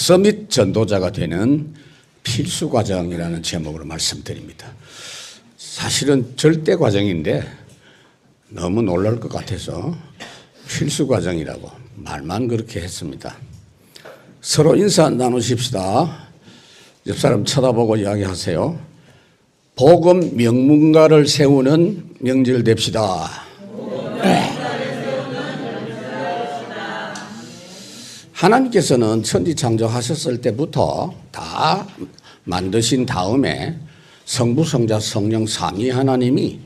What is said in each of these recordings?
서밋 전도자가 되는 필수 과정이라는 제목으로 말씀드립니다. 사실은 절대 과정인데 너무 놀랄 것 같아서 필수 과정이라고 말만 그렇게 했습니다. 서로 인사 나누십시다. 옆 사람 쳐다보고 이야기하세요. 복음 명문가를 세우는 명절 됩시다. 하나님께서는 천지 창조하셨을 때부터 다 만드신 다음에 성부, 성자, 성령 삼위 하나님이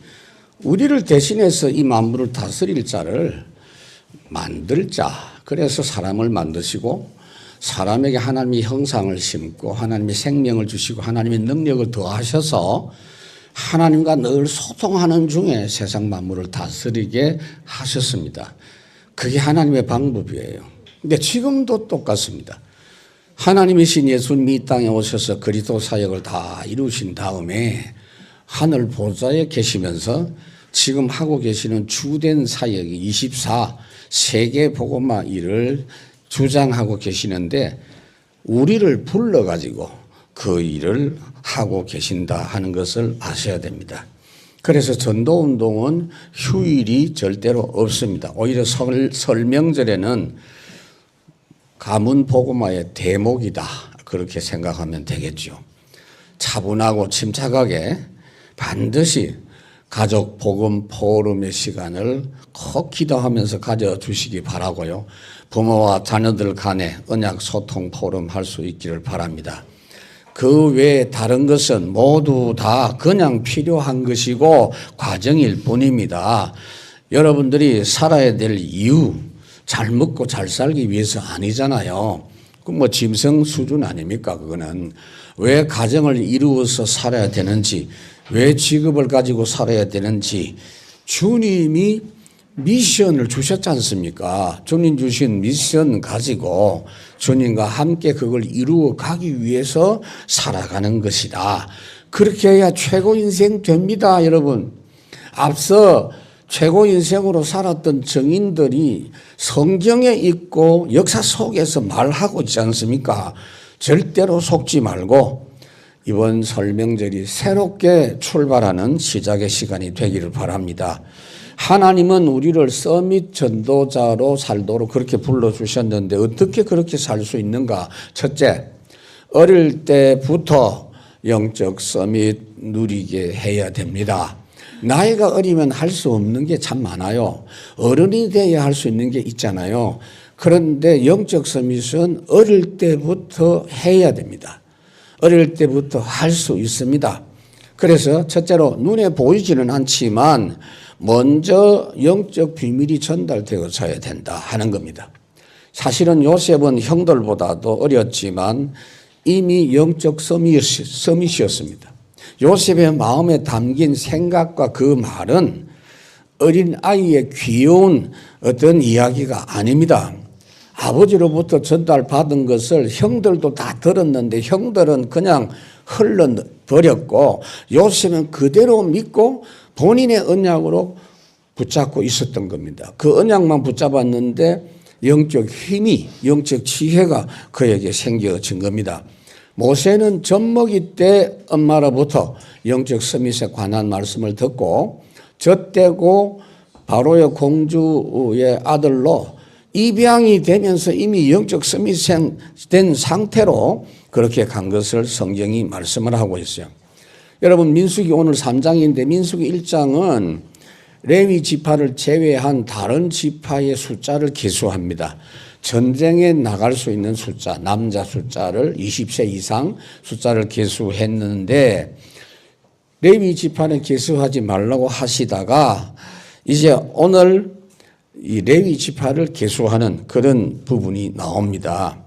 우리를 대신해서 이 만물을 다스릴 자를 만들 자, 그래서 사람을 만드시고 사람에게 하나님의 형상을 심고 하나님의 생명을 주시고 하나님의 능력을 더하셔서 하나님과 늘 소통하는 중에 세상 만물을 다스리게 하셨습니다. 그게 하나님의 방법이에요. 근데 지금도 똑같습니다. 하나님이신 예수님이 이 땅에 오셔서 그리스도 사역을 다 이루신 다음에 하늘 보좌에 계시면서 지금 하고 계시는 주된 사역이 24 세계 복음화 일을 주장하고 계시는데 우리를 불러가지고 그 일을 하고 계신다 하는 것을 아셔야 됩니다. 그래서 전도운동은 휴일이 절대로 없습니다. 오히려 설명절에는 가문 복음화의 대목이다 그렇게 생각하면 되겠죠. 차분하고 침착하게 반드시 가족 복음 포럼의 시간을 꼭 기도하면서 가져주시기 바라고요. 부모와 자녀들 간에 언약 소통 포럼 할 수 있기를 바랍니다. 그 외에 다른 것은 모두 다 그냥 필요한 것이고 과정일 뿐입니다. 여러분들이 살아야 될 이유, 잘 먹고 잘 살기 위해서 아니잖아요. 그 뭐 짐승 수준 아닙니까? 그거는 왜 가정을 이루어서 살아야 되는지, 왜 직업을 가지고 살아야 되는지 주님이 미션을 주셨지 않습니까? 주님 주신 미션 가지고 주님과 함께 그걸 이루어 가기 위해서 살아가는 것이다. 그렇게 해야 최고 인생 됩니다, 여러분. 앞서 최고 인생으로 살았던 정인들이 성경에 있고 역사 속에서 말하고 있지 않습니까? 절대로 속지 말고 이번 설명절이 새롭게 출발하는 시작의 시간이 되기를 바랍니다. 하나님은 우리를 서밋 전도자로 살도록 그렇게 불러주셨는데 어떻게 그렇게 살 수 있는가? 첫째, 어릴 때부터 영적 서밋 누리게 해야 됩니다. 나이가 어리면 할 수 없는 게 참 많아요. 어른이 돼야 할 수 있는 게 있잖아요. 그런데 영적 서밋은 어릴 때부터 해야 됩니다. 어릴 때부터 할 수 있습니다. 그래서 첫째로 눈에 보이지는 않지만 먼저 영적 비밀이 전달되어져야 된다 하는 겁니다. 사실은 요셉은 형들보다도 어렸지만 이미 영적 서밋이었습니다. 요셉의 마음에 담긴 생각과 그 말은 어린 아이의 귀여운 어떤 이야기가 아닙니다. 아버지로부터 전달받은 것을 형들도 다 들었는데 형들은 그냥 흘러버렸고 요셉은 그대로 믿고 본인의 언약으로 붙잡고 있었던 겁니다. 그 언약만 붙잡았는데 영적 힘이, 영적 지혜가 그에게 생겨진 겁니다. 모세는 젖먹이 때 엄마로부터 영적 서밋에 관한 말씀을 듣고 젖되고 바로의 공주의 아들로 입양이 되면서 이미 영적 서밋이 된 상태로 그렇게 간 것을 성경이 말씀을 하고 있어요. 여러분 민수기 오늘 3장인데 민수기 1장은 레위 지파를 제외한 다른 지파의 숫자를 계수합니다. 전쟁에 나갈 수 있는 숫자, 남자 숫자를 20세 이상 숫자를 계수했는데 레위 지파는 계수하지 말라고 하시다가 이제 오늘 이 레위 지파를 계수하는 그런 부분이 나옵니다.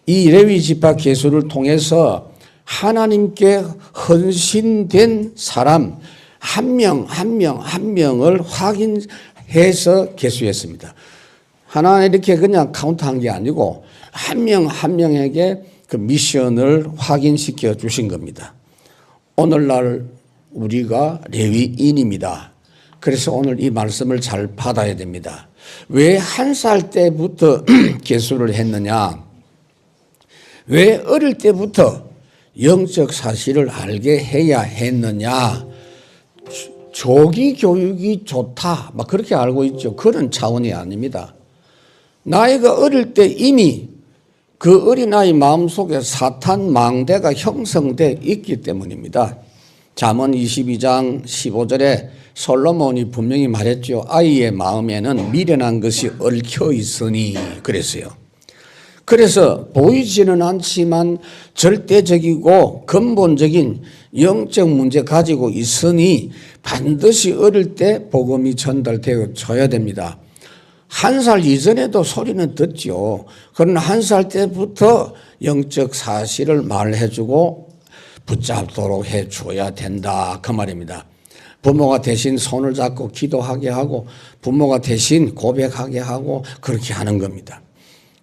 이 레위 지파 계수를 통해서 하나님께 헌신된 사람 한 명을 확인해서 계수했습니다. 하나 이렇게 그냥 카운트한 게 아니고 한 명에게 그 미션을 확인시켜 주신 겁니다. 오늘날 우리가 레위인입니다. 그래서 오늘 이 말씀을 잘 받아야 됩니다. 왜 한 살 때부터 계수를 했느냐? 왜 어릴 때부터 영적 사실을 알게 해야 했느냐? 조기 교육이 좋다, 막 그렇게 알고 있죠. 그런 차원이 아닙니다. 나이가 어릴 때 이미 그 어린아이 마음속에 사탄 망대가 형성돼 있기 때문입니다. 잠언 22장 15절에 솔로몬이 분명히 말했죠. 아이의 마음에는 미련한 것이 얽혀 있으니 그랬어요. 그래서 보이지는 않지만 절대적이고 근본적인 영적 문제 가지고 있으니 반드시 어릴 때 복음이 전달되어 줘야 됩니다. 1살 이전에도 소리는 듣죠. 그러나 1살 때부터 영적 사실을 말해주고 붙잡도록 해줘야 된다, 그 말입니다. 부모가 대신 손을 잡고 기도하게 하고 부모가 대신 고백하게 하고 그렇게 하는 겁니다.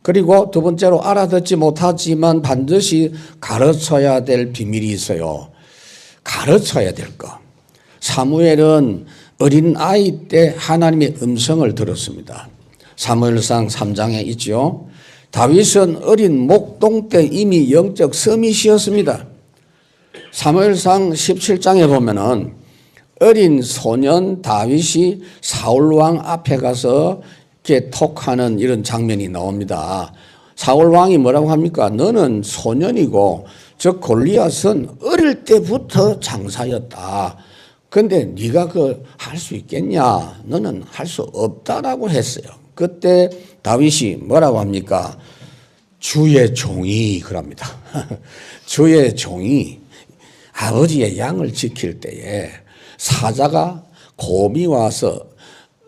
그리고 두 번째로 알아듣지 못하지만 반드시 가르쳐야 될 비밀이 있어요. 가르쳐야 될 것. 사무엘은 어린 아이 때 하나님의 음성을 들었습니다. 사무엘상 3장에 있죠. 다윗은 어린 목동 때 이미 영적 서밋이었습니다. 사무엘상 17장에 보면은 어린 소년 다윗이 사울왕 앞에 가서 이렇게 톡하는 이런 장면이 나옵니다. 사울왕이 뭐라고 합니까? 너는 소년이고 저 골리앗은 어릴 때부터 장사였다. 근데 네가 그 할 수 있겠냐? 너는 할 수 없다라고 했어요. 그때 다윗이 뭐라고 합니까? 주의 종이 그럽니다. 주의 종이 아버지의 양을 지킬 때에 사자가 곰이 와서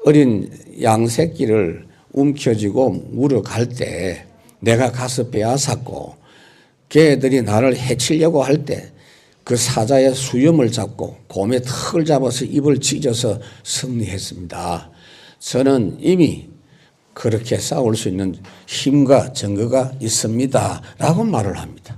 어린 양 새끼를 움켜쥐고 물어갈 때 내가 가서 빼앗았고 걔들이 나를 해치려고 할 때 그 사자의 수염을 잡고 곰의 턱을 잡아서 입을 찢어서 승리했습니다. 저는 이미 그렇게 싸울 수 있는 힘과 증거가 있습니다 라고 말을 합니다.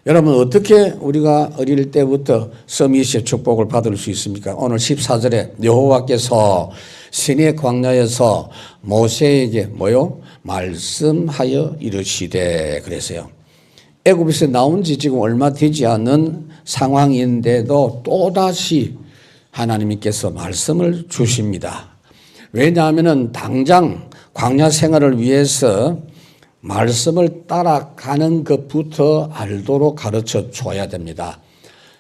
여러분 어떻게 우리가 어릴 때부터 서밋의 축복을 받을 수 있습니까? 오늘 14절에 여호와께서 시내 광야에서 모세에게 뭐요? 말씀하여 이르시되 그랬어요. 애굽에서 나온 지 지금 얼마 되지 않은 상황인데도 또다시 하나님께서 말씀을 주십니다. 왜냐하면 당장 광야 생활을 위해서 말씀을 따라가는 것부터 알도록 가르쳐 줘야 됩니다.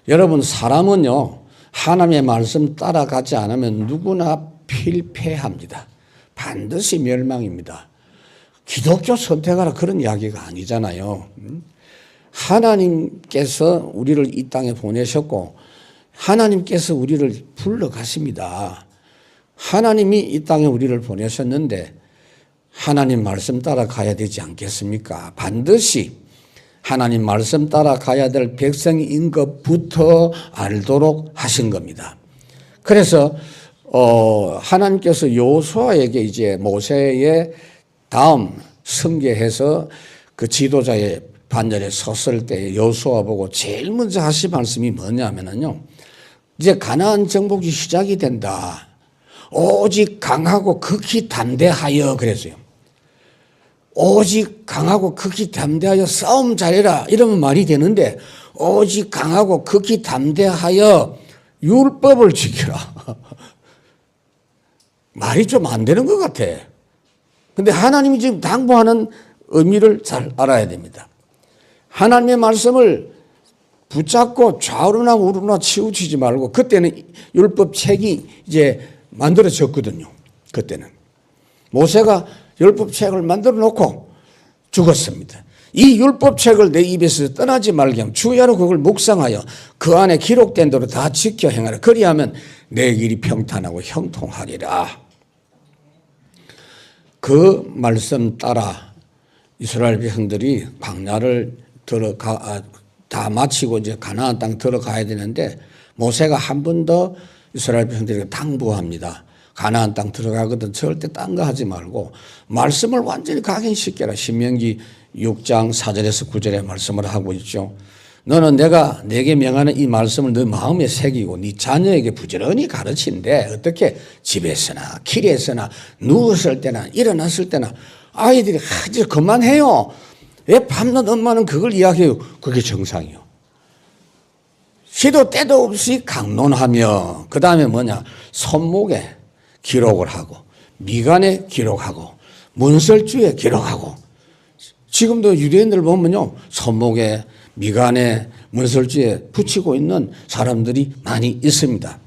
여러분 사람은요 하나님의 말씀 따라가지 않으면 누구나 필패합니다. 반드시 멸망입니다. 기독교 선택하라 그런 이야기가 아니잖아요. 하나님께서 우리를 이 땅에 보내셨고 하나님께서 우리를 불러가십니다. 하나님이 이 땅에 우리를 보내셨는데 하나님 말씀 따라가야 되지 않겠습니까? 반드시 하나님 말씀 따라가야 될 백성인 것부터 알도록 하신 겁니다. 그래서 하나님께서 여호수아에게 이제 모세의 다음 승계해서 그 지도자의 반열에 섰을 때 여호수아 보고 제일 먼저 하신 말씀이 뭐냐면요. 이제 가나안 정복이 시작이 된다. 오직 강하고 극히 담대하여 그랬어요. 오직 강하고 극히 담대하여 싸움 잘해라 이러면 말이 되는데 오직 강하고 극히 담대하여 율법을 지켜라. 말이 좀 안 되는 것 같아. 근데 하나님이 지금 당부하는 의미를 잘 알아야 됩니다. 하나님의 말씀을 붙잡고 좌우로나 우로나 치우치지 말고 그때는 율법 책이 이제 만들어졌거든요. 그때는 모세가 율법 책을 만들어 놓고 죽었습니다. 이 율법 책을 내 입에서 떠나지 말게 하면 주야로 그걸 묵상하여 그 안에 기록된 대로 다 지켜 행하라. 그리하면 내 길이 평탄하고 형통하리라. 그 말씀 따라 이스라엘 백성들이 광야를 다 마치고 이제 가나안 땅 들어가야 되는데 모세가 한 번 더 이스라엘 백성들에게 당부합니다. 가나안 땅 들어가거든 절대 딴 거 하지 말고 말씀을 완전히 각인시켜라. 신명기 6장 4절에서 9절에 말씀을 하고 있죠. 너는 내가 내게 명하는 이 말씀을 너 마음에 새기고 네 자녀에게 부지런히 가르치는데 어떻게 집에서나 길에서나 누웠을 때나 일어났을 때나 아이들이 하지 그만해요. 왜 밤낮 엄마는 그걸 이야기해요? 그게 정상이요. 시도 때도 없이 강론하며 그 다음에 뭐냐? 손목에 기록을 하고 미간에 기록하고 문설주에 기록하고 지금도 유대인들 보면요. 손목에 미간에 문설주에 붙이고 있는 사람들이 많이 있습니다.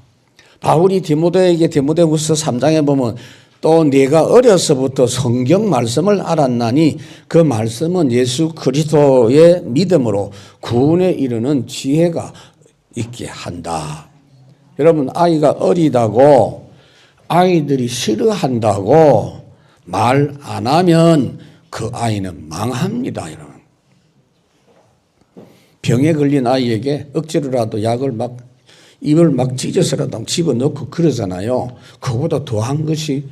바울이 디모데에게 디모데후서 3장에 보면 또 네가 어려서부터 성경 말씀을 알았나니 그 말씀은 예수 그리스도의 믿음으로 구원에 이르는 지혜가 있게 한다. 여러분 아이가 어리다고 아이들이 싫어한다고 말 안 하면 그 아이는 망합니다. 여러분. 병에 걸린 아이에게 억지로라도 약을 막 입을 막 찢어서라도 집어넣고 그러잖아요. 그거보다 더한 것이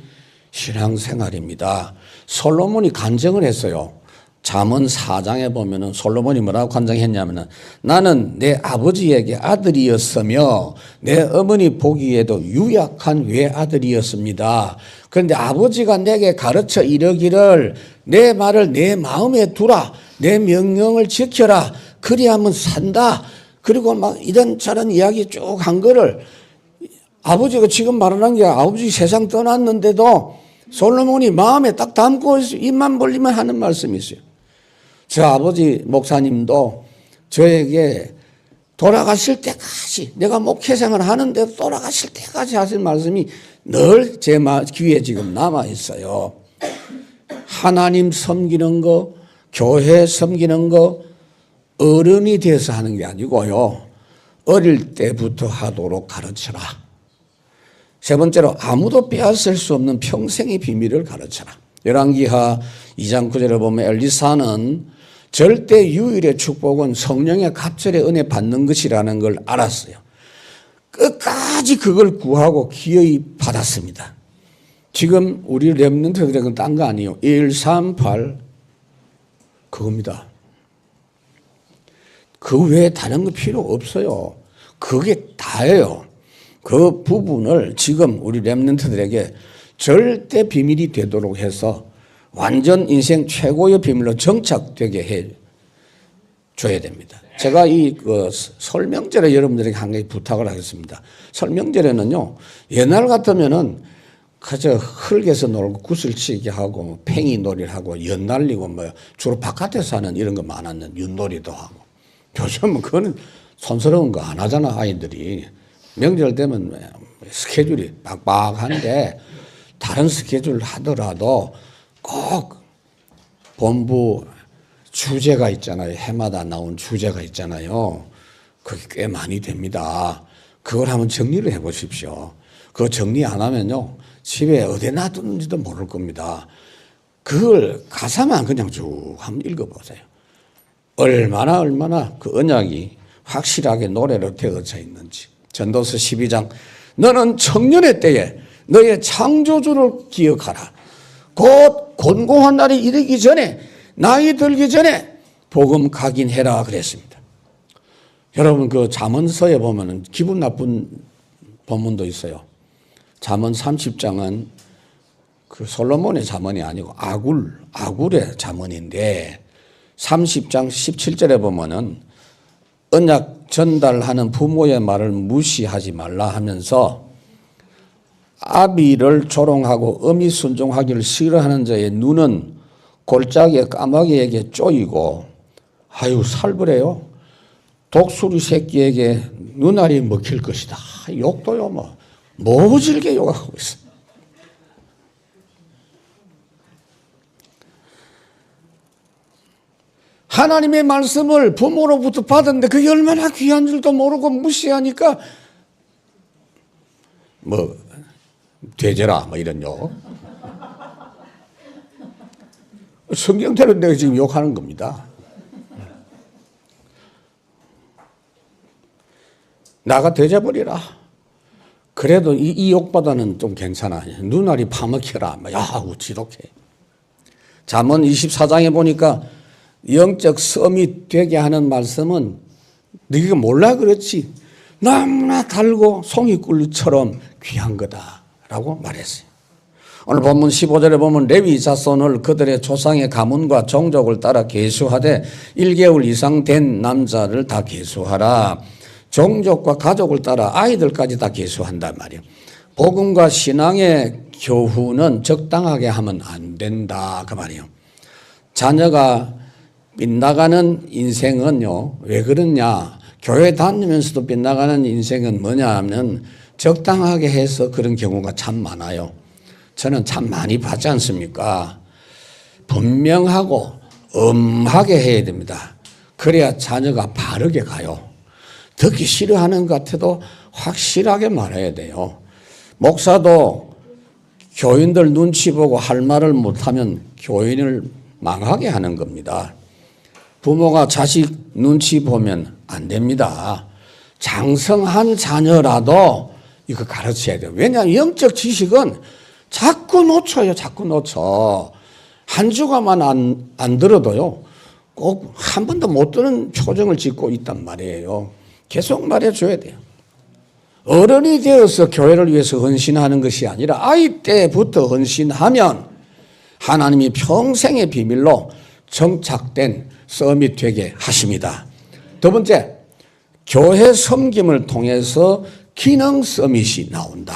신앙생활입니다. 솔로몬이 간증을 했어요. 잠언 4장에 보면은 솔로몬이 뭐라고 간증했냐면은 나는 내 아버지에게 아들이었으며 내 어머니 보기에도 유약한 외아들이었습니다. 그런데 아버지가 내게 가르쳐 이르기를 내 말을 내 마음에 두라. 내 명령을 지켜라. 그리하면 산다. 그리고 막 이런저런 이야기 쭉 한 거를 아버지가 지금 말하는 게 아버지 세상 떠났는데도 솔로몬이 마음에 딱 담고 입만 벌리면 하는 말씀이 있어요. 저 아버지 목사님도 저에게 돌아가실 때까지 내가 목회생활을 하는데 돌아가실 때까지 하실 말씀이 늘 제 귀에 지금 남아 있어요. 하나님 섬기는 거, 교회 섬기는 거 어른이 돼서 하는 게 아니고요. 어릴 때부터 하도록 가르쳐라. 세 번째로 아무도 빼앗을 수 없는 평생의 비밀을 가르쳐라. 열왕기하 2장 9절을 보면 엘리사는 절대 유일의 축복은 성령의 갑절의 은혜 받는 것이라는 걸 알았어요. 끝까지 그걸 구하고 기어이 받았습니다. 지금 우리 렘넌트들은 딴 거 아니에요. 138 그겁니다. 그 외에 다른 거 필요 없어요. 그게 다예요. 그 부분을 지금 우리 렘넌트들에게 절대 비밀이 되도록 해서 완전 인생 최고의 비밀로 정착되게 해 줘야 됩니다. 제가 이 설명절에 여러분들에게 한 가지 부탁을 하겠습니다. 설명절에는요, 옛날 같으면은 그저 흙에서 놀고 구슬치기 하고 팽이 놀이를 하고 연 날리고 뭐 주로 바깥에서 하는 이런 거 많았는데 윷놀이도 하고 요즘은 그거는 촌스러운 거 안 하잖아 아이들이. 명절 되면 스케줄이 빡빡한데 다른 스케줄 하더라도 꼭 본부 주제가 있잖아요. 해마다 나온 주제가 있잖아요. 그게 꽤 많이 됩니다. 그걸 한번 정리를 해 보십시오. 그거 정리 안 하면요. 집에 어디 놔뒀는지도 모를 겁니다. 그걸 가사만 그냥 쭉 한번 읽어보세요. 얼마나 그 언약이 확실하게 노래로 되어져 있는지. 전도서 12장 너는 청년의 때에 너의 창조주를 기억하라. 곧 곤고한 날이 이르기 전에 나이 들기 전에 복음 각인해라 그랬습니다. 여러분 그 잠언서에 보면은 기분 나쁜 본문도 있어요. 잠언 30장은 그 솔로몬의 잠언이 아니고 아굴의 잠언인데 30장 17절에 보면은 언약 전달하는 부모의 말을 무시하지 말라 하면서 아비를 조롱하고 엄히 순종하기를 싫어하는 자의 눈은 골짜기에 까마귀에게 쪼이고 아유 살벌해요. 독수리 새끼에게 눈알이 먹힐 것이다. 욕도요 뭐 모질게 욕하고 있어. 하나님의 말씀을 부모로부터 받았는데 그게 얼마나 귀한 줄도 모르고 무시하니까 뭐 되져라 뭐 이런 욕. 성경대로 내가 지금 욕하는 겁니다. 나가 되져버리라. 그래도 이 욕보다는 좀 괜찮아. 눈알이 파먹혀라. 야, 지독해. 잠언 24장에 보니까 영적 섬이 되게 하는 말씀은 네가 몰라 그렇지. 너무나 달고 송이꿀처럼 귀한 거다라고 말했어요. 오늘 본문 15절에 보면 레위 자손을 그들의 조상의 가문과 종족을 따라 계수하되 1개월 이상 된 남자를 다 계수하라. 종족과 가족을 따라 아이들까지 다 계수한단 말이에요. 복음과 신앙의 교훈은 적당하게 하면 안 된다 그 말이에요. 자녀가 빗나가는 인생은요, 왜 그러냐, 교회 다니면서도 빗나가는 인생은 뭐냐 하면 적당하게 해서 그런 경우가 참 많아요. 저는 참 많이 봤지 않습니까? 분명하고 엄하게 해야 됩니다. 그래야 자녀가 바르게 가요. 듣기 싫어하는 것 같아도 확실하게 말해야 돼요. 목사도 교인들 눈치 보고 할 말을 못하면 교인을 망하게 하는 겁니다. 부모가 자식 눈치 보면 안 됩니다. 장성한 자녀라도 이거 가르쳐야 돼요. 왜냐하면 영적 지식은 자꾸 놓쳐요. 자꾸 놓쳐. 한 주간만 안 들어도요, 꼭 한 번도 못 듣는 표정을 짓고 있단 말이에요. 계속 말해줘야 돼요. 어른이 되어서 교회를 위해서 헌신하는 것이 아니라 아이 때부터 헌신하면 하나님이 평생의 비밀로 정착된 썸이 되게 하십니다. 두 번째, 교회 섬김을 통해서 기능 서밋이 나온다.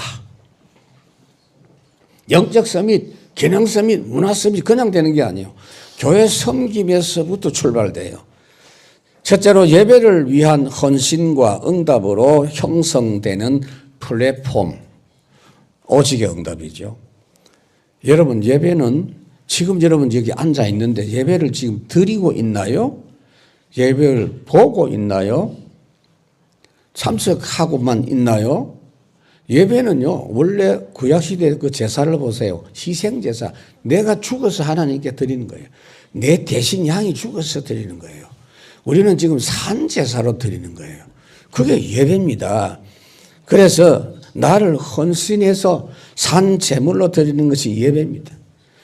영적 서밋, 기능 서밋, 문화 서밋 그냥 되는 게 아니에요. 교회 섬김에서부터 출발돼요. 첫째로 예배를 위한 헌신과 응답으로 형성되는 플랫폼, 오직의 응답이죠. 여러분, 예배는 지금 여러분 여기 앉아 있는데 예배를 지금 드리고 있나요? 예배를 보고 있나요? 참석하고만 있나요? 예배는요, 원래 구약시대 그 제사를 보세요. 희생제사. 내가 죽어서 하나님께 드리는 거예요. 내 대신 양이 죽어서 드리는 거예요. 우리는 지금 산제사로 드리는 거예요. 그게 예배입니다. 그래서 나를 헌신해서 산제물로 드리는 것이 예배입니다.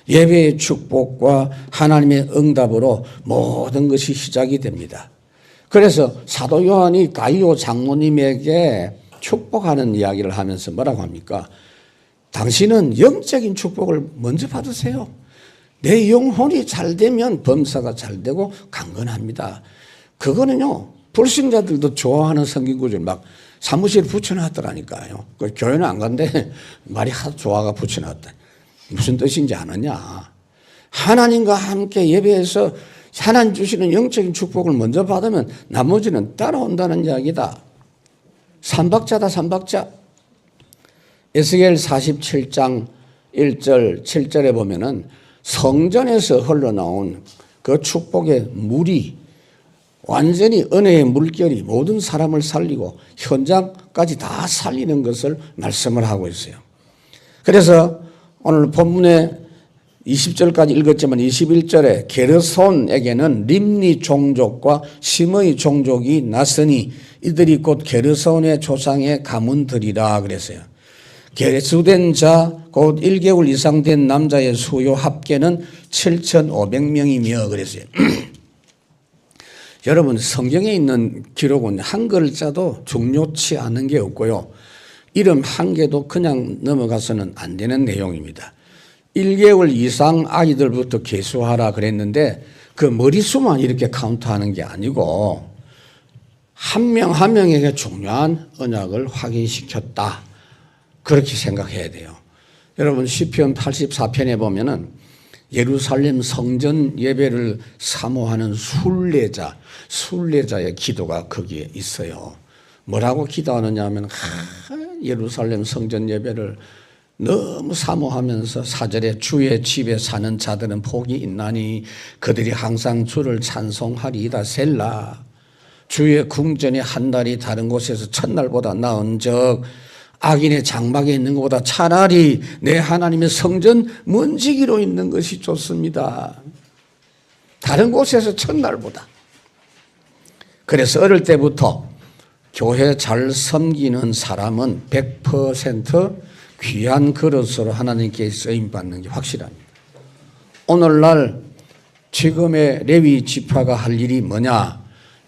예배의 축복과 하나님의 응답으로 모든 것이 시작이 됩니다. 그래서 사도 요한이 가이오 장로님에게 축복하는 이야기를 하면서 뭐라고 합니까? 당신은 영적인 축복을 먼저 받으세요. 내 영혼이 잘 되면 범사가 잘 되고 강건합니다. 그거는요, 불신자들도 좋아하는 성경 구절 막 사무실에 붙여놨더라니까요. 그 교회는 안 간대 말이 하도 좋아가 붙여놨다. 무슨 뜻인지 아느냐? 하나님과 함께 예배해서 하나님 주시는 영적인 축복을 먼저 받으면 나머지는 따라온다는 이야기다. 삼박자다, 삼박자. 에스겔 47장 1절, 7절에 보면은 성전에서 흘러나온 그 축복의 물이 완전히 은혜의 물결이 모든 사람을 살리고 현장까지 다 살리는 것을 말씀을 하고 있어요. 그래서 오늘 본문에 20절까지 읽었지만 21절에 게르손에게는 림니 종족과 심의 종족이 났으니 이들이 곧 게르손의 조상의 가문들이라 그랬어요. 계수된 자 곧 1개월 이상 된 남자의 수요 합계는 7,500명이며 그랬어요. 여러분, 성경에 있는 기록은 한 글자도 중요치 않은 게 없고요. 이름 한 개도 그냥 넘어가서는 안 되는 내용입니다. 1개월 이상 아이들부터 계수하라 그랬는데 그 머릿수만 이렇게 카운트하는 게 아니고 한 명 한 명에게 중요한 언약을 확인시켰다. 그렇게 생각해야 돼요. 여러분, 시편 84편에 보면은 예루살렘 성전 예배를 사모하는 순례자의 기도가 거기에 있어요. 뭐라고 기도하느냐 하면 예루살렘 성전 예배를 너무 사모하면서 4절에 주의 집에 사는 자들은 복이 있나니 그들이 항상 주를 찬송하리이다 셀라. 주의 궁전이 한 달이 다른 곳에서 첫날보다 나은즉 악인의 장막에 있는 것보다 차라리 내 하나님의 성전 먼지기로 있는 것이 좋습니다. 다른 곳에서 첫날보다. 그래서 어릴 때부터 교회 잘 섬기는 사람은 100% 귀한 그릇으로 하나님께 쓰임받는 게 확실합니다. 오늘날 지금의 레위 지파가 할 일이 뭐냐?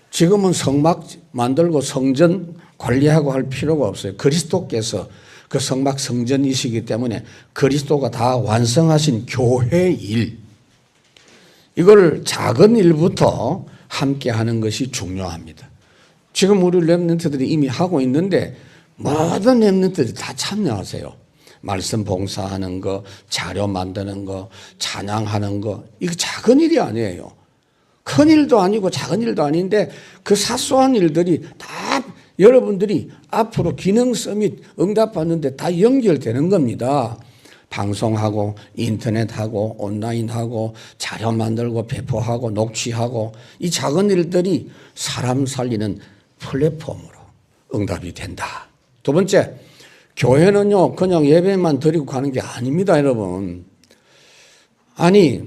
지금은 성막 만들고 성전 관리하고 할 필요가 없어요. 그리스도께서 그 성막 성전이시기 때문에 그리스도가 다 완성하신 교회 일, 이걸 작은 일부터 함께 하는 것이 중요합니다. 지금 우리 렘넌트들이 이미 하고 있는데 모든 렘넌트들이 다 참여하세요. 말씀 봉사하는 거, 자료 만드는 거, 찬양하는 거, 이거 작은 일이 아니에요. 큰 일도 아니고 작은 일도 아닌데 그 사소한 일들이 다 여러분들이 앞으로 기능 서밋 응답받는데 다 연결되는 겁니다. 방송하고 인터넷하고 온라인하고 자료 만들고 배포하고 녹취하고 이 작은 일들이 사람 살리는 플랫폼으로 응답이 된다. 두 번째, 교회는요 그냥 예배만 드리고 가는 게 아닙니다, 여러분. 아니,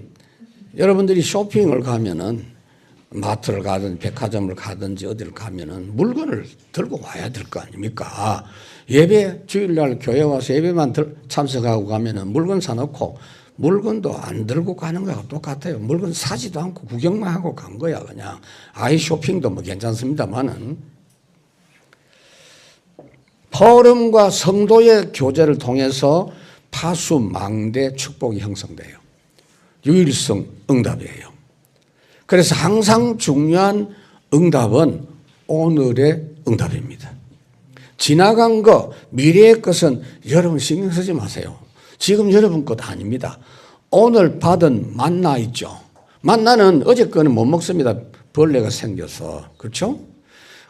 여러분들이 쇼핑을 가면은 마트를 가든지 백화점을 가든지 어디를 가면은 물건을 들고 와야 될 거 아닙니까? 예배 주일날 교회 와서 예배만 참석하고 가면은 물건 사놓고 물건도 안 들고 가는 거하고 똑같아요. 물건 사지도 않고 구경만 하고 간 거야 그냥. 아이 쇼핑도 뭐 괜찮습니다만은 포럼과 성도의 교제를 통해서 파수망대 축복이 형성돼요. 유일성 응답이에요. 그래서 항상 중요한 응답은 오늘의 응답입니다. 지나간 거, 미래의 것은 여러분 신경 쓰지 마세요. 지금 여러분 것 아닙니다. 오늘 받은 만나 있죠. 만나는 어제 거는 못 먹습니다. 벌레가 생겨서. 그렇죠?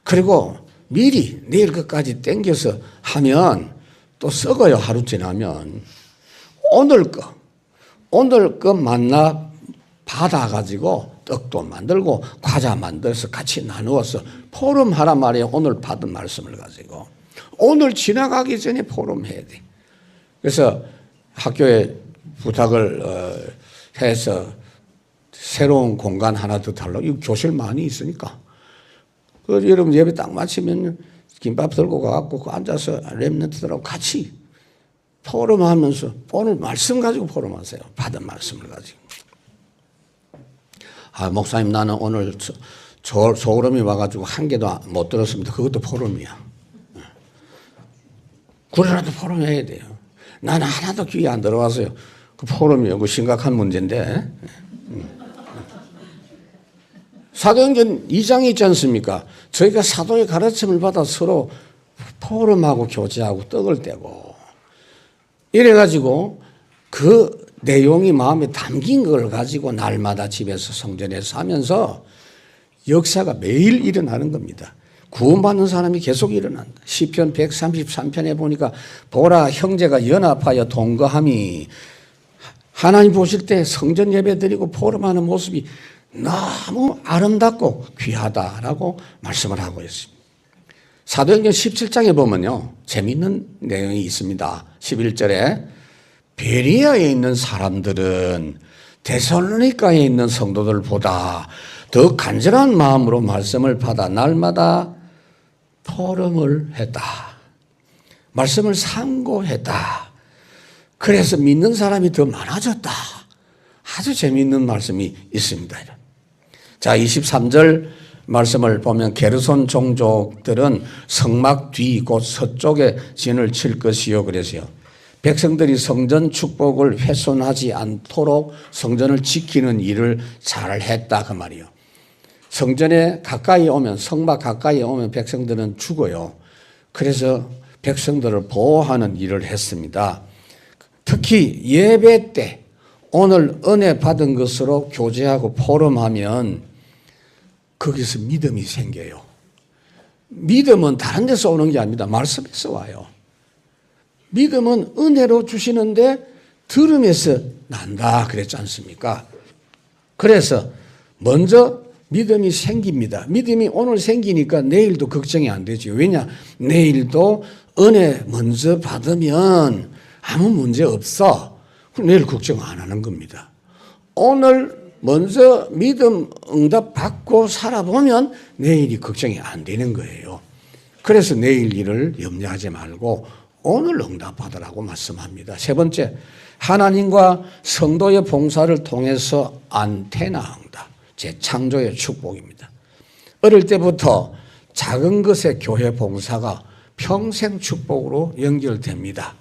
그리고 미리 내일 것까지 땡겨서 하면 또 썩어요. 하루 지나면. 오늘 거 만나 받아가지고 떡도 만들고 과자 만들어서 같이 나누어서 포럼 하란 말이에요. 오늘 받은 말씀을 가지고. 오늘 지나가기 전에 포럼 해야 돼. 그래서 학교에 부탁을 해서 새로운 공간 하나 더 달라고. 이 교실 많이 있으니까. 그 여러분 예배 딱 마치면 김밥 들고 가갖고 앉아서 렘넌트들하고 같이 포럼하면서 오늘 말씀 가지고 포럼하세요. 받은 말씀을 가지고. 아, 목사님 나는 오늘 소름이 와가지고 한 개도 못 들었습니다. 그것도 포럼이야. 그래라도 포럼해야 돼요. 나는 하나도 귀에 안 들어왔어요. 그 포럼이요. 그 심각한 문제인데. 사도행전 2장이 있지 않습니까? 저희가 사도의 가르침을 받아 서로 포럼하고 교제하고 떡을 떼고 이래가지고 그 내용이 마음에 담긴 걸 가지고 날마다 집에서 성전에서 하면서 역사가 매일 일어나는 겁니다. 구원받는 사람이 계속 일어난다. 시편 133편에 보니까 보라 형제가 연합하여 동거함이 하나님 보실 때 성전 예배 드리고 포럼하는 모습이 너무 아름답고 귀하다라고 말씀을 하고 있습니다. 사도행전 17장에 보면요. 재미있는 내용이 있습니다. 11절에 베리아에 있는 사람들은 데살로니가에 있는 성도들보다 더 간절한 마음으로 말씀을 받아 날마다 포럼을 했다. 말씀을 상고했다. 그래서 믿는 사람이 더 많아졌다. 아주 재미있는 말씀이 있습니다. 자, 23절 말씀을 보면 게르손 종족들은 성막 뒤 곧 서쪽에 진을 칠 것이요 그래서요. 백성들이 성전 축복을 훼손하지 않도록 성전을 지키는 일을 잘했다 그 말이요. 성전에 가까이 오면 성막 가까이 오면 백성들은 죽어요. 그래서 백성들을 보호하는 일을 했습니다. 특히 예배 때 오늘 은혜 받은 것으로 교제하고 포럼하면 거기서 믿음이 생겨요. 믿음은 다른 데서 오는 게 아닙니다. 말씀에서 와요. 믿음은 은혜로 주시는데 들음에서 난다 그랬지 않습니까? 그래서 먼저 믿음이 생깁니다. 믿음이 오늘 생기니까 내일도 걱정이 안 되죠. 왜냐? 내일도 은혜 먼저 받으면 아무 문제 없어. 그럼 내일 걱정 안 하는 겁니다. 오늘 먼저 믿음 응답 받고 살아보면 내일이 걱정이 안 되는 거예요. 그래서 내일 일을 염려하지 말고 오늘 응답받으라고 말씀합니다. 세 번째, 하나님과 성도의 봉사를 통해서 안테나 응답, 재창조의 축복입니다. 어릴 때부터 작은 것의 교회 봉사가 평생 축복으로 연결됩니다.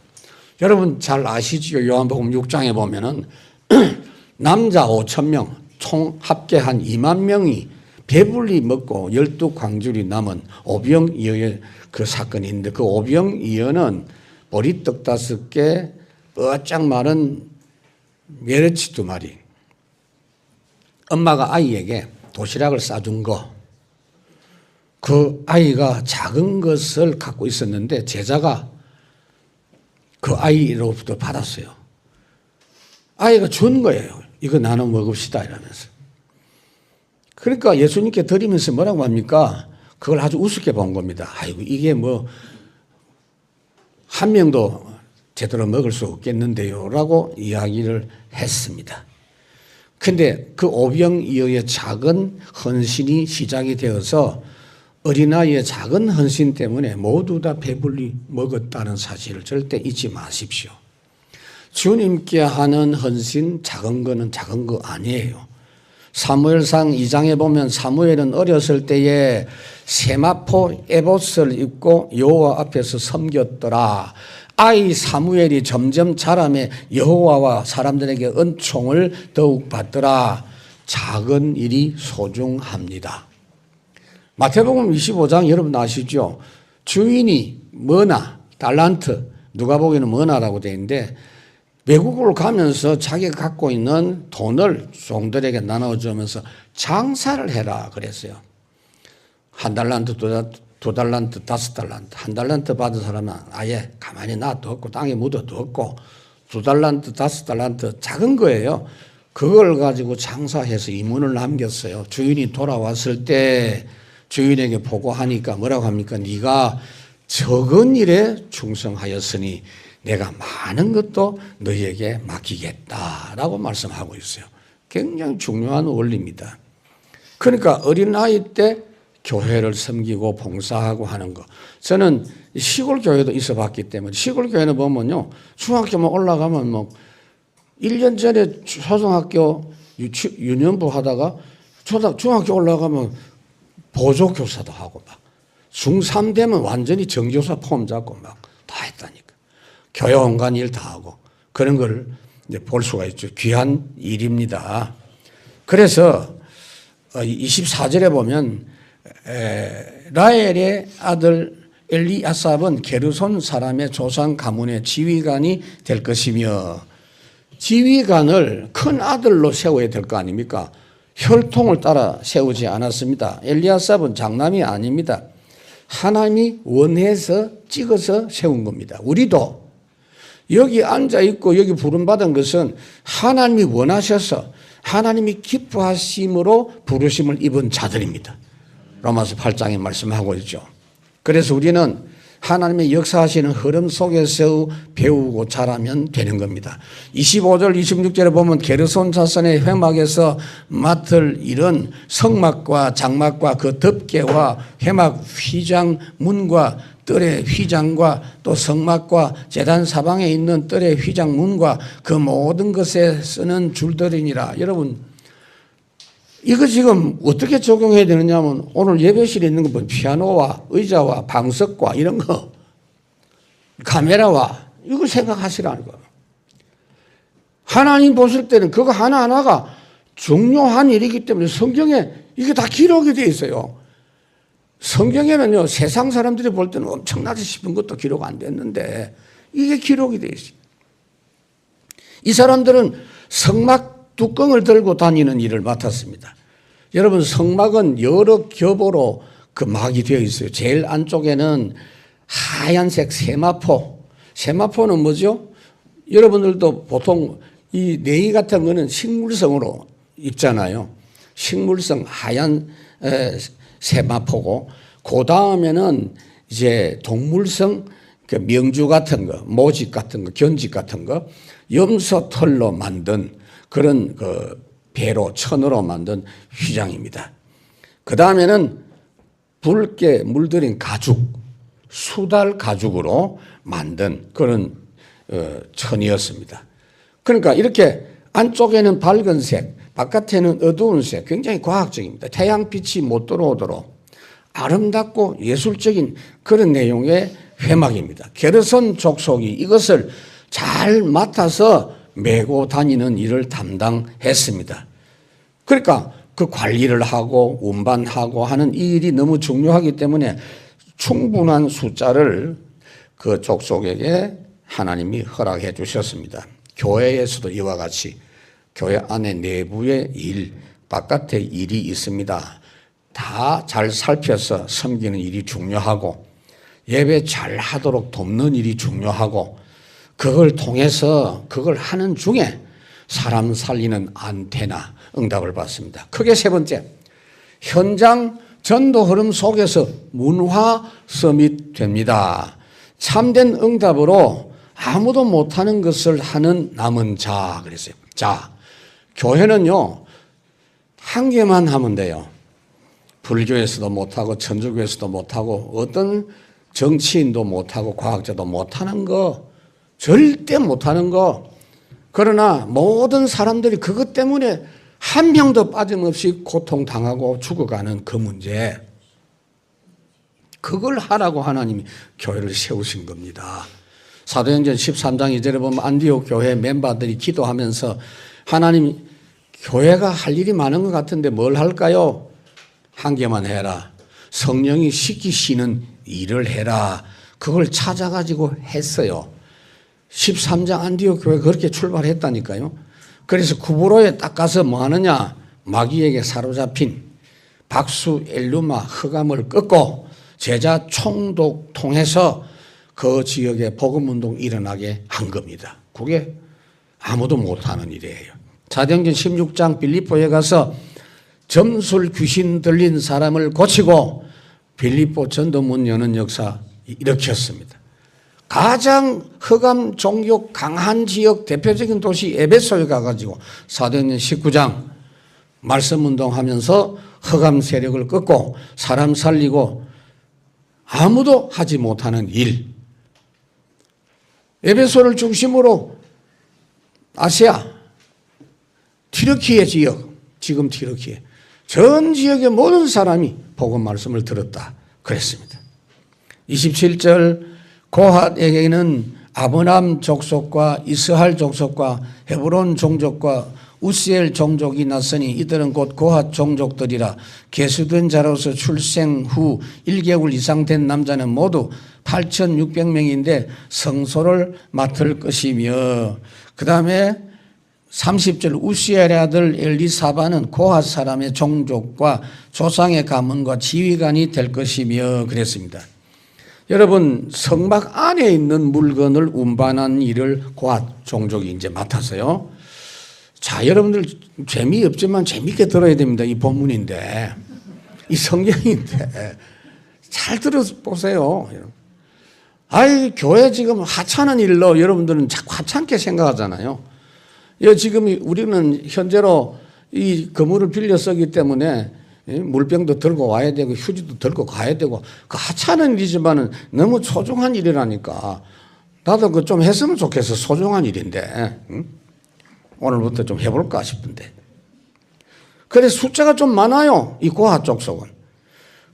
여러분 잘 아시죠? 요한복음 6장에 보면은 남자 5,000명, 총 합계 한 2만 명이 배불리 먹고 12광줄이 남은 오병이어의 그 사건이 있는데, 그 오병이어는 보리떡 5개, 뻗짝 마른 메르치 2마리, 엄마가 아이에게 도시락을 싸준 거, 그 아이가 작은 것을 갖고 있었는데 제자가 그 아이로부터 받았어요. 아이가 준 거예요. 이거 나눠 먹읍시다 이러면서. 그러니까 예수님께 드리면서 뭐라고 합니까? 그걸 아주 우습게 본 겁니다. 아이고 이게 뭐 한 명도 제대로 먹을 수 없겠는데요 라고 이야기를 했습니다. 그런데 그 오병이어의 작은 헌신이 시작이 되어서 어린아이의 작은 헌신 때문에 모두 다 배불리 먹었다는 사실을 절대 잊지 마십시오. 주님께 하는 헌신, 작은 거는 작은 거 아니에요. 사무엘상 2장에 보면 사무엘은 어렸을 때에 세마포 에봇을 입고 여호와 앞에서 섬겼더라. 아이 사무엘이 점점 자라매 여호와와 사람들에게 은총을 더욱 받더라. 작은 일이 소중합니다. 마태복음 25장 여러분 아시죠? 주인이 머나, 달란트, 누가 보기에는 머나라고 되어 있는데, 외국을 가면서 자기가 갖고 있는 돈을 종들에게 나눠주면서 장사를 해라 그랬어요. 1달란트, 2달란트, 5달란트. 1달란트 받은 사람은 아예 가만히 놔두었고 땅에 묻어두었고, 2달란트, 5달란트 작은 거예요. 그걸 가지고 장사해서 이문을 남겼어요. 주인이 돌아왔을 때 주인에게 보고하니까 뭐라고 합니까? 네가 적은 일에 충성하였으니 내가 많은 것도 너희에게 맡기겠다라고 말씀하고 있어요. 굉장히 중요한 원리입니다. 그러니까 어린아이 때 교회를 섬기고 봉사하고 하는 거. 저는 시골 교회도 있어 봤기 때문에, 시골 교회는 보면요, 중학교만 올라가면 뭐 1년 전에 초등학교 유년부 하다가 중학교 올라가면 보조교사도 하고 막 중3 되면 완전히 정교사 폼 잡고 막 다 했다니까. 교회 온갖 일 다 하고 그런 걸 이제 볼 수가 있죠. 귀한 일입니다. 그래서 24절에 보면 라헬의 아들 엘리아삽은 게르손 사람의 조상 가문의 지휘관이 될 것이며, 지휘관을 큰 아들로 세워야 될 거 아닙니까? 혈통을 따라 세우지 않았습니다. 엘리아삽은 장남이 아닙니다. 하나님이 원해서 찍어서 세운 겁니다. 우리도 여기 앉아있고 여기 부름받은 것은 하나님이 원하셔서 하나님이 기뻐하심으로 부르심을 입은 자들입니다. 로마서 8장에 말씀하고 있죠. 그래서 우리는 하나님의 역사하시는 흐름 속에서 배우고 자라면 되는 겁니다. 25절 26절에 보면 게르손 자손의 회막에서 맡을 일은 성막과 장막과 그 덮개와 회막 휘장 문과 뜰의 휘장과 또 성막과 제단 사방에 있는 뜰의 휘장 문과 그 모든 것에 쓰는 줄들이니라. 여러분 이거 지금 어떻게 적용해야 되느냐 하면, 오늘 예배실에 있는 거 보면 피아노와 의자와 방석과 이런 거, 카메라와 이걸 생각하시라는 거예요. 하나님 보실 때는 그거 하나하나가 중요한 일이기 때문에 성경에 이게 다 기록이 되어 있어요. 성경에는요, 세상 사람들이 볼 때는 엄청나게 싶은 것도 기록 안 됐는데 이게 기록이 되어 있어요. 이 사람들은 성막 뚜껑을 들고 다니는 일을 맡았습니다. 여러분 성막은 여러 겹으로 그 막이 되어 있어요. 제일 안쪽에는 하얀색 세마포. 세마포는 뭐죠? 여러분들도 보통 이 네이 같은 거는 식물성으로 입잖아요. 식물성 하얀 세마포고, 그 다음에는 이제 동물성 그 명주 같은 거, 모직 같은 거, 견직 같은 거, 염소털로 만든 그런 그 배로 천으로 만든 휘장입니다. 그 다음에는 붉게 물들인 가죽, 수달 가죽으로 만든 그런 천이었습니다. 그러니까 이렇게 안쪽에는 밝은색, 바깥에는 어두운 색, 굉장히 과학적입니다. 태양빛이 못 들어오도록 아름답고 예술적인 그런 내용의 회막입니다. 게르손 족속이 이것을 잘 맡아서 메고 다니는 일을 담당했습니다. 그러니까 그 관리를 하고 운반하고 하는 이 일이 너무 중요하기 때문에 충분한 숫자를 그 족속에게 하나님이 허락해 주셨습니다. 교회에서도 이와 같이 교회 안에 내부의 일, 바깥의 일이 있습니다. 다 잘 살펴서 섬기는 일이 중요하고 예배 잘 하도록 돕는 일이 중요하고 그걸 통해서 그걸 하는 중에 사람 살리는 안테나 응답을 받습니다. 크게 세 번째, 현장 전도 흐름 속에서 문화 서밋 됩니다. 참된 응답으로 아무도 못하는 것을 하는 남은 자 그랬어요. 자, 교회는요 한 개만 하면 돼요. 불교에서도 못하고 천주교에서도 못하고 어떤 정치인도 못하고 과학자도 못하는 거, 절대 못하는 거. 그러나 모든 사람들이 그것 때문에 한 명도 빠짐없이 고통당하고 죽어가는 그 문제, 그걸 하라고 하나님이 교회를 세우신 겁니다. 사도행전 13장 2절에 보면 안디옥 교회 멤버들이 기도하면서 하나님이 교회가 할 일이 많은 것 같은데 뭘 할까요? 한 개만 해라. 성령이 시키시는 일을 해라. 그걸 찾아가지고 했어요. 13장 안디옥 교회 그렇게 출발했다니까요. 그래서 구브로에 딱 가서 뭐 하느냐? 마귀에게 사로잡힌 박수 엘루마 흑암을 끊고 제자 총독 통해서 그 지역에 복음운동 일어나게 한 겁니다. 그게 아무도 못하는 일이에요. 사도행전 16장 빌립보에 가서 점술 귀신 들린 사람을 고치고 빌립보 전도문 여는 역사 일으켰습니다. 가장 흑암 종교 강한 지역 대표적인 도시 에베소에 가가지고 사도행전 19장 말씀운동하면서 흑암 세력을 끊고 사람 살리고 아무도 하지 못하는 일. 에베소를 중심으로 아시아, 튀르키예 지역, 지금 튀르키예 전 지역의 모든 사람이 복음 말씀을 들었다 그랬습니다. 27절 고핫에게는 아브람 족속과 이스할 족속과 헤브론 종족과 우시엘 종족이 났으니 이들은 곧 고핫 종족들이라. 계수된 자로서 출생 후 1개월 이상 된 남자는 모두 8,600명인데 성소를 맡을 것이며, 그 다음에 30절 우시엘의 아들 엘리사바는 고핫 사람의 종족과 조상의 가문과 지휘관이 될 것이며 그랬습니다. 여러분, 성막 안에 있는 물건을 운반하는 일을 고핫 종족이 이제 맡았어요. 자, 여러분들 재미없지만 재밌게 들어야 됩니다. 이 본문인데, 이 성경인데 잘 들어보세요. 아이, 교회 지금 하찮은 일로 여러분들은 자꾸 하찮게 생각하잖아요. 지금 우리는 현재로 이 건물을 빌려 쓰기 때문에 물병도 들고 와야 되고 휴지도 들고 가야 되고 그 하찮은 일이지만은 너무 소중한 일이라니까. 나도 그 좀 했으면 좋겠어. 소중한 일인데. 응? 오늘부터 좀 해볼까 싶은데. 그래서 숫자가 좀 많아요. 이 고핫 족속은.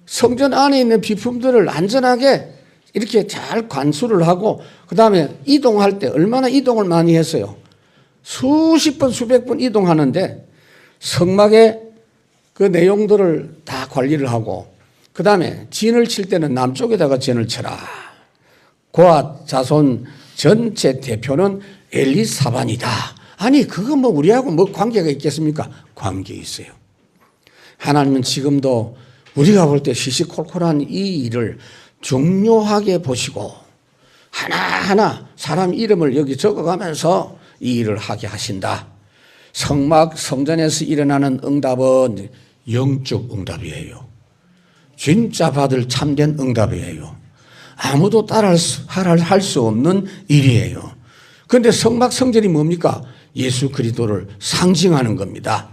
성전 안에 있는 비품들을 안전하게 이렇게 잘 관수를 하고 그 다음에 이동할 때 얼마나 이동을 많이 했어요. 수십 번 수백 번 이동하는데 성막의 그 내용들을 다 관리를 하고 그 다음에 진을 칠 때는 남쪽에다가 진을 쳐라. 고핫 자손 전체 대표는 엘리사반이다. 아니 그거 뭐 우리하고 뭐 관계가 있겠습니까? 관계 있어요. 하나님은 지금도 우리가 볼 때 시시콜콜한 이 일을 중요하게 보시고 하나하나 사람 이름을 여기 적어가면서 이 일을 하게 하신다. 성막 성전에서 일어나는 응답은 영적 응답이에요. 진짜 받을 참된 응답이에요. 아무도 따라할 수 없는 일이에요. 그런데 성막 성전이 뭡니까? 예수 그리스도를 상징하는 겁니다.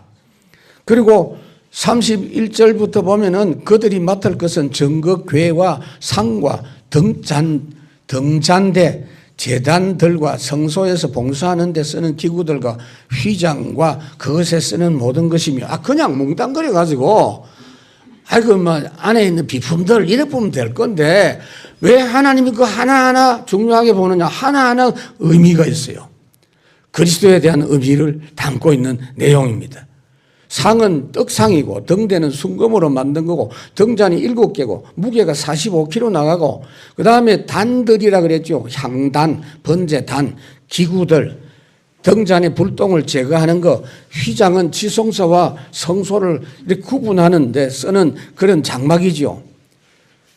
그리고 31절부터 보면은 그들이 맡을 것은 정극궤와 상과 등잔대 제단들과 성소에서 봉사하는 데 쓰는 기구들과 휘장과 그것에 쓰는 모든 것이며, 그냥 뭉땅거려 가지고 아이고, 뭐, 안에 있는 비품들, 이래 보면 될 건데, 왜 하나님이 그 하나하나 중요하게 보느냐? 하나하나 의미가 있어요. 그리스도에 대한 의미를 담고 있는 내용입니다. 상은 떡상이고, 등대는 순금으로 만든 거고, 등잔이 7개고, 무게가 45kg 나가고, 그 다음에 단들이라 그랬죠. 향단, 번제단, 기구들, 등잔의 불똥을 제거하는 거, 휘장은 지성소와 성소를 이렇게 구분하는 데 쓰는 그런 장막이죠.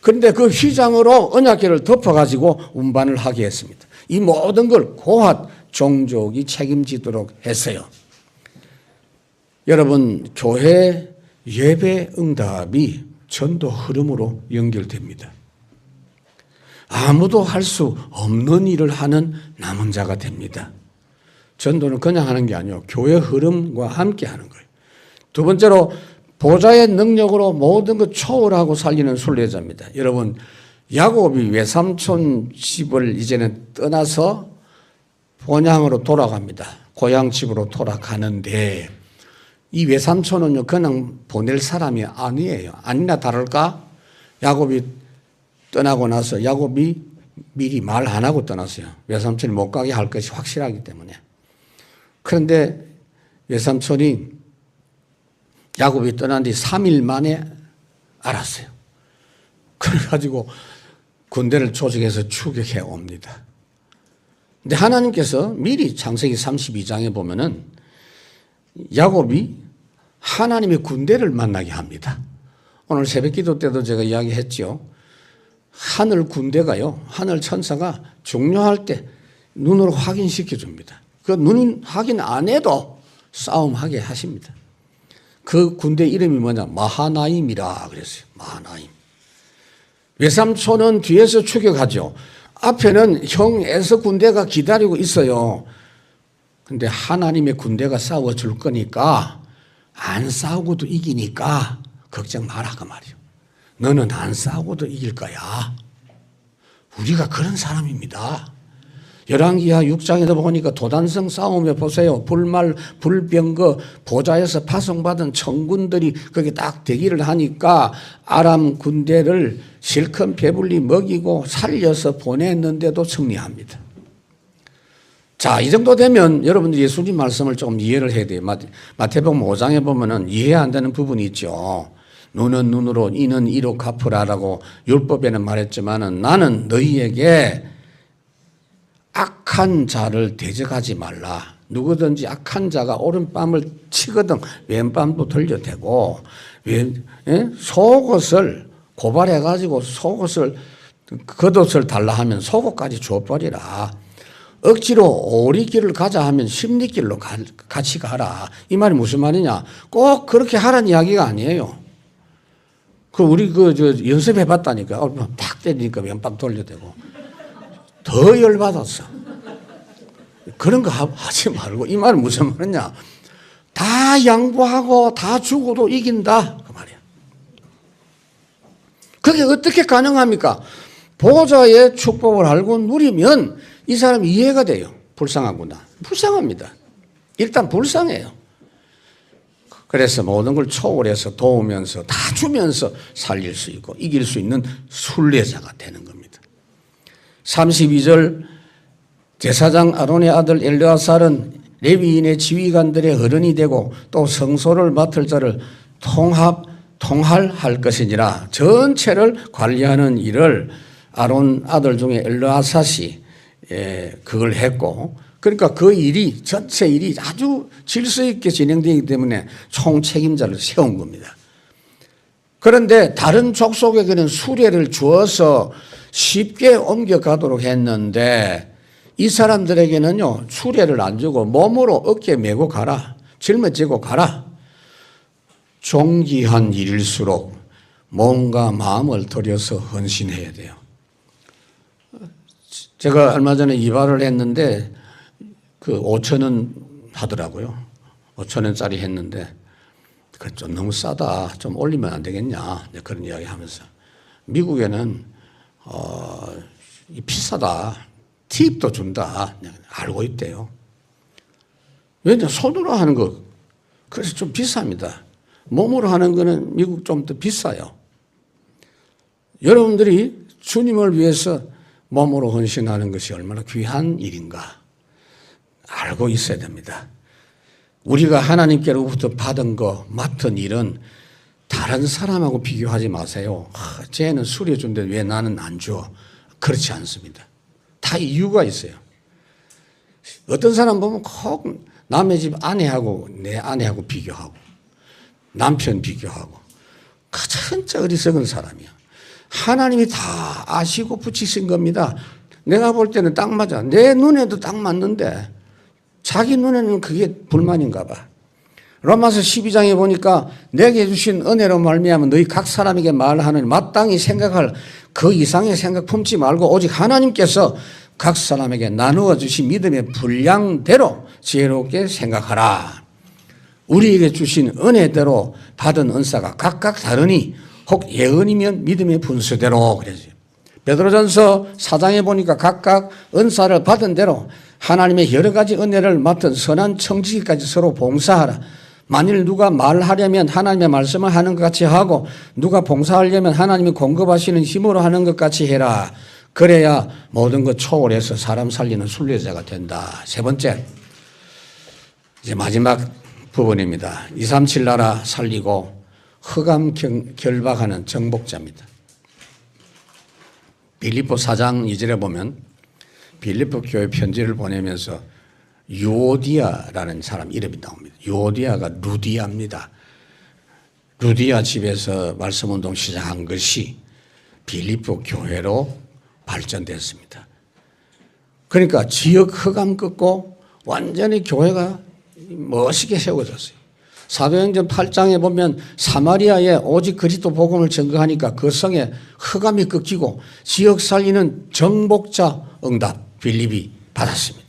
그런데 그 휘장으로 언약궤를 덮어가지고 운반을 하게 했습니다. 이 모든 걸 고핫 종족이 책임지도록 했어요. 여러분, 교회 예배 응답이 전도 흐름으로 연결됩니다. 아무도 할 수 없는 일을 하는 남은 자가 됩니다. 전도는 그냥 하는 게 아니에요. 교회 흐름과 함께 하는 거예요. 두 번째로 보좌의 능력으로 모든 것 초월하고 살리는 순례자입니다. 여러분, 야곱이 외삼촌 집을 이제는 떠나서 본향으로 돌아갑니다. 고향 집으로 돌아가는데 이 외삼촌은요, 그냥 보낼 사람이 아니에요. 아니나 다를까? 야곱이 떠나고 나서 야곱이 미리 말 안 하고 떠났어요. 외삼촌이 못 가게 할 것이 확실하기 때문에. 그런데 외삼촌이 야곱이 떠난 뒤 3일 만에 알았어요. 그래가지고 군대를 조직해서 추격해 옵니다. 근데 하나님께서 미리 창세기 32장에 보면은 야곱이 하나님의 군대를 만나게 합니다. 오늘 새벽 기도 때도 제가 이야기했죠. 하늘 군대가요, 하늘 천사가 중요할 때 눈으로 확인시켜 줍니다. 그 눈 확인 안 해도 싸움하게 하십니다. 그 군대 이름이 뭐냐? 마하나임이라 그랬어요. 마하나임. 외삼촌은 뒤에서 추격하죠. 앞에는 형 에서 군대가 기다리고 있어요. 근데 하나님의 군대가 싸워줄 거니까 안 싸우고도 이기니까 걱정 마라 그 말이에요. 너는 안 싸우고도 이길 거야. 우리가 그런 사람입니다. 열왕기하 6장에도 보니까 도단성 싸움에 보세요. 불말, 불병거, 보좌에서 파송받은 청군들이 거기 딱 대기를 하니까 아람 군대를 실컷 배불리 먹이고 살려서 보냈는데도 승리합니다. 자, 이 정도 되면 여러분들 예수님 말씀을 조금 이해를 해야 돼요. 마태복음 5장에 보면은 이해 안 되는 부분이 있죠. 눈은 눈으로 이는 이로 갚으라라고 율법에는 말했지만은 나는 너희에게 악한 자를 대적하지 말라. 누구든지 악한 자가 오른뺨을 치거든 왼뺨도 돌려대고 속옷을 고발해가지고 속옷을 겉옷을 달라 하면 속옷까지 줘버리라. 억지로 오리길을 가자 하면 십리길로 같이 가라. 이 말이 무슨 말이냐? 꼭 그렇게 하라는 이야기가 아니에요. 우리 연습해봤다니까. 탁 때리니까 왼뺨 돌려대고. 더 열받았어. 그런 거 하지 말고. 이 말은 무슨 말이냐? 다 양보하고 다 죽어도 이긴다. 그 말이야. 그게 어떻게 가능합니까? 보좌의 축복을 알고 누리면 이 사람이 이해가 돼요. 불쌍하구나. 불쌍합니다. 일단 불쌍해요. 그래서 모든 걸 초월해서 도우면서 다 주면서 살릴 수 있고 이길 수 있는 순례자가 되는 겁니다. 32절 제사장 아론의 아들 엘르아살은 레위인의 지휘관들의 어른이 되고 또 성소를 맡을 자를 통할할 것이니라. 전체를 관리하는 일을 아론 아들 중에 엘르아삿이 그걸 했고, 그러니까 그 일이 전체 일이 아주 질서 있게 진행되기 때문에 총책임자를 세운 겁니다. 그런데 다른 족속에게는 수레를 주어서 쉽게 옮겨가도록 했는데 이 사람들에게는요 수레를 안 주고 몸으로 어깨에 메고 가라, 짊어지고 가라. 존귀한 일일수록 몸과 마음을 들여서 헌신해야 돼요. 제가 얼마 전에 이발을 했는데 5,000원 하더라고요. 5,000원짜리 했는데 그 좀 너무 싸다. 좀 올리면 안 되겠냐. 그런 이야기 하면서 미국에는 비싸다. 팁도 준다. 알고 있대요. 왜냐 손으로 하는 거 그래서 좀 비쌉니다. 몸으로 하는 거는 미국 좀 더 비싸요. 여러분들이 주님을 위해서 몸으로 헌신하는 것이 얼마나 귀한 일인가 알고 있어야 됩니다. 우리가 하나님께로부터 받은 거, 맡은 일은 다른 사람하고 비교하지 마세요. 쟤는 수리해준데 왜 나는 안 줘? 그렇지 않습니다. 다 이유가 있어요. 어떤 사람 보면 꼭 남의 집 아내하고 내 아내하고 비교하고 남편 비교하고 진짜 어리석은 사람이야. 하나님이 다 아시고 붙이신 겁니다. 내가 볼 때는 딱 맞아. 내 눈에도 딱 맞는데 자기 눈에는 그게 불만인가 봐. 로마서 12장에 보니까 내게 주신 은혜로 말미암아 너희 각 사람에게 말하는 마땅히 생각할 그 이상의 생각 품지 말고 오직 하나님께서 각 사람에게 나누어 주신 믿음의 분량대로 지혜롭게 생각하라. 우리에게 주신 은혜대로 받은 은사가 각각 다르니 혹 예언이면 믿음의 분수대로 그러죠. 베드로전서 4장에 보니까 각각 은사를 받은 대로 하나님의 여러 가지 은혜를 맡은 선한 청지기까지 서로 봉사하라. 만일 누가 말하려면 하나님의 말씀을 하는 것 같이 하고 누가 봉사하려면 하나님이 공급하시는 힘으로 하는 것 같이 해라. 그래야 모든 것 초월해서 사람 살리는 순례자가 된다. 세 번째, 이제 마지막 부분입니다. 237 나라 살리고 흑암 결박하는 정복자입니다. 빌립보 4장 2절에 보면 빌립보 교회 편지를 보내면서 유오디아라는 사람 이름이 나옵니다. 유오디아가 루디아입니다. 루디아 집에서 말씀운동 시작한 것이 빌립보 교회로 발전됐습니다. 그러니까 지역 흑암 끊고 완전히 교회가 멋있게 세워졌어요. 사도행전 8장에 보면 사마리아에 오직 그리스도 복음을 전거하니까 그 성에 흑암이 꺾이고 지역 살리는 정복자 응답 빌립이 받았습니다.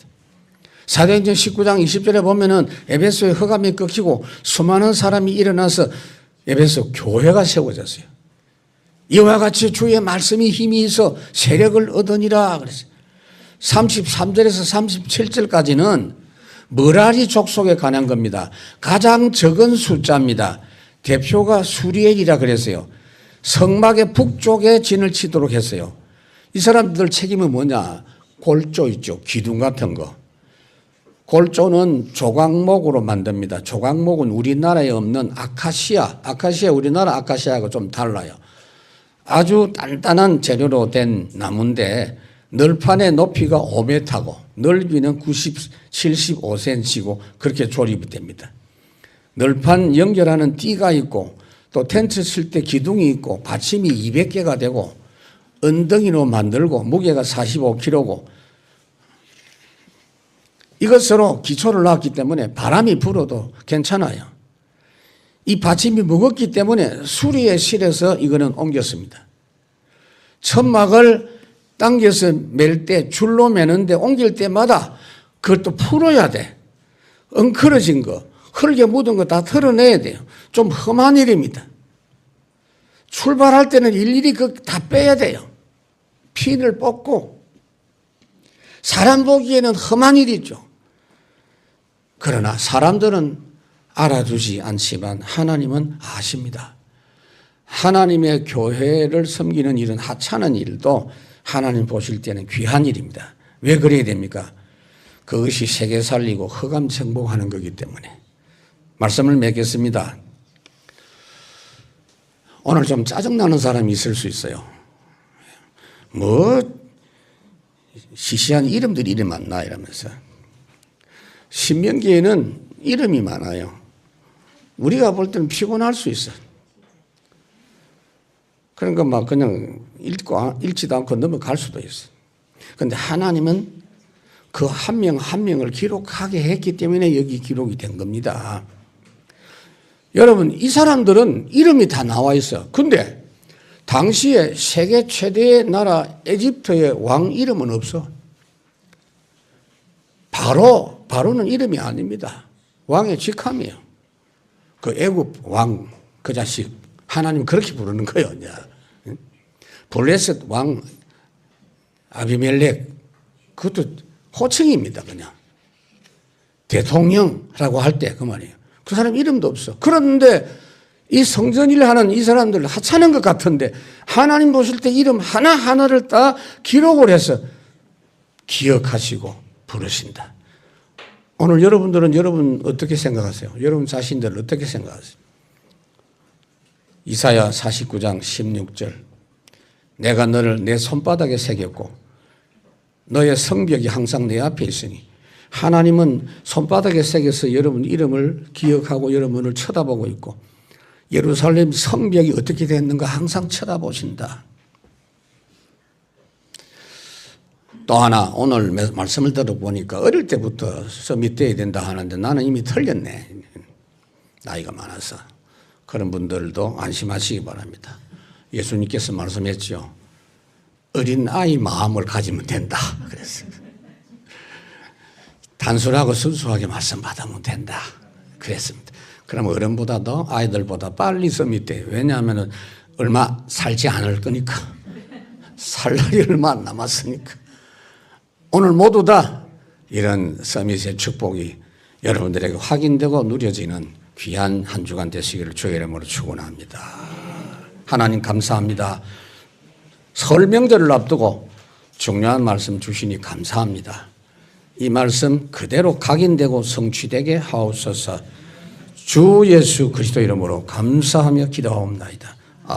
사도행전 19장 20절에 보면은 에베소에 흑암이 꺾이고 수많은 사람이 일어나서 에베소 교회가 세워졌어요. 이와 같이 주의 말씀이 힘이 있어 세력을 얻으니라 그랬어요. 33절에서 37절까지는 머라리 족속에 관한 겁니다. 가장 적은 숫자입니다. 대표가 수리엘이라 그랬어요. 성막의 북쪽에 진을 치도록 했어요. 이 사람들 책임은 뭐냐? 골조 있죠. 기둥 같은 거. 골조는 조각목으로 만듭니다. 조각목은 우리나라에 없는 아카시아 우리나라 아카시아하고 좀 달라요. 아주 단단한 재료로 된 나무인데 널판의 높이가 5m고 넓이는 75cm고 그렇게 조립이 됩니다. 널판 연결하는 띠가 있고 또 텐트 칠 때 기둥이 있고 받침이 200개가 되고 언덩이로 만들고 무게가 45kg고 이것으로 기초를 놨기 때문에 바람이 불어도 괜찮아요. 이 받침이 무겁기 때문에 수리에 실어서 이거는 옮겼습니다. 천막을 당겨서 맬 때 줄로 매는데 옮길 때마다 그것도 풀어야 돼. 엉클어진 거, 흙에 묻은 거 다 털어내야 돼요. 좀 험한 일입니다. 출발할 때는 일일이 그거 다 빼야 돼요. 핀을 뽑고. 사람 보기에는 험한 일이죠. 그러나 사람들은 알아두지 않지만 하나님은 아십니다. 하나님의 교회를 섬기는 일은 하찮은 일도 하나님 보실 때는 귀한 일입니다. 왜 그래야 됩니까? 그것이 세계 살리고 흑암 정복하는 거기 때문에. 말씀을 맺겠습니다. 오늘 좀 짜증나는 사람이 있을 수 있어요. 뭐 시시한 이름들이 이리 많나 이러면서. 신명기에는 이름이 많아요. 우리가 볼 때는 피곤할 수 있어. 그러니까 막 그냥 읽지도 않고 넘어갈 수도 있어. 그런데 하나님은 그 한 명 한 명을 기록하게 했기 때문에 여기 기록이 된 겁니다. 여러분, 이 사람들은 이름이 다 나와 있어. 근데 당시에 세계 최대의 나라 에집트의 왕 이름은 없어. 바로는 이름이 아닙니다. 왕의 직함이에요. 그 애굽 왕 그 자식 하나님 그렇게 부르는 거예요. 블레셋 왕 아비멜렉 그것도 호칭입니다. 그냥 대통령이라고 할 때 그 말이에요. 그 사람 이름도 없어. 그런데 이 성전일 하는 이 사람들 하찮은 것 같은데 하나님 보실 때 이름 하나하나를 다 기록을 해서 기억하시고 부르신다. 오늘 여러분들은 여러분 어떻게 생각하세요? 여러분 자신들 어떻게 생각하세요? 이사야 49장 16절 내가 너를 내 손바닥에 새겼고 너의 성벽이 항상 내 앞에 있으니 하나님은 손바닥에 새겨서 여러분 이름을 기억하고 여러분을 쳐다보고 있고 예루살렘 성벽이 어떻게 됐는가 항상 쳐다보신다. 또 하나 오늘 말씀을 들어보니까 어릴 때부터 서밋돼야 된다 하는데 나는 이미 틀렸네. 나이가 많아서. 그런 분들도 안심하시기 바랍니다. 예수님께서 말씀했죠. 어린 아이 마음을 가지면 된다. 그랬어요. 단순하고 순수하게 말씀 받으면 된다. 그랬습니다. 그럼 어른보다도 아이들보다 빨리 서밋돼요. 왜냐하면 얼마 살지 않을 거니까. 살 날이 얼마 안 남았으니까. 오늘 모두 다 이런 서밋의 축복이 여러분들에게 확인되고 누려지는 귀한 한 주간 되시기를 주의 이름으로 축원합니다. 하나님 감사합니다. 설 명절을 앞두고 중요한 말씀 주시니 감사합니다. 이 말씀 그대로 각인되고 성취되게 하옵소서. 주 예수 그리스도 이름으로 감사하며 기도하옵나이다.